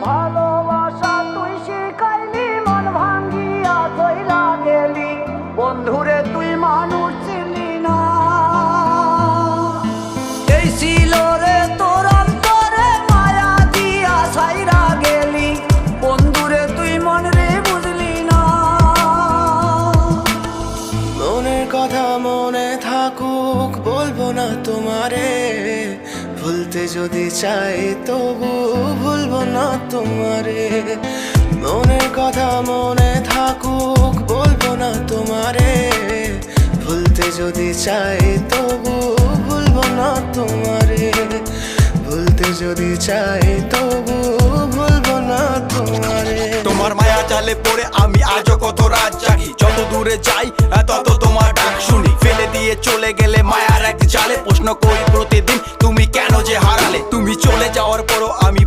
ভালোবাসা তুই শিখাইলি, মন ভাঙ্গিয়া চইলা গেলি, বন্ধুরে তুই মানুষ ছিলি না। এই ছিল রে তোর অন্তরে মায়া দিয়া ছাইরা গেলি, বন্ধুরে তুই মন রে বুঝলি না। মনের কথা মনে থাকুক বলবো না তোমারে, ভুলতে যদি চাই তবু ভুলবো না তোমারে। মনের কথা মনে থাকুক বলবো না তোমারে, ভুলতে যদি চাই তবু ভুলবো না তোমারে। ভুলতে যদি চাই তবু ভুলবো না তোমারে। তোমার মায়া জালে পড়ে আমি আজও কত রাত জাগি, যত দূরে যাই তত তোমার ডাক শুনি। ফেলে দিয়ে চলে গেলে মায়ার এক জালে, প্রশ্ন করি প্রতিদিন তুমি কেন যে হারালে। তুমি চলে যাওয়ার পরও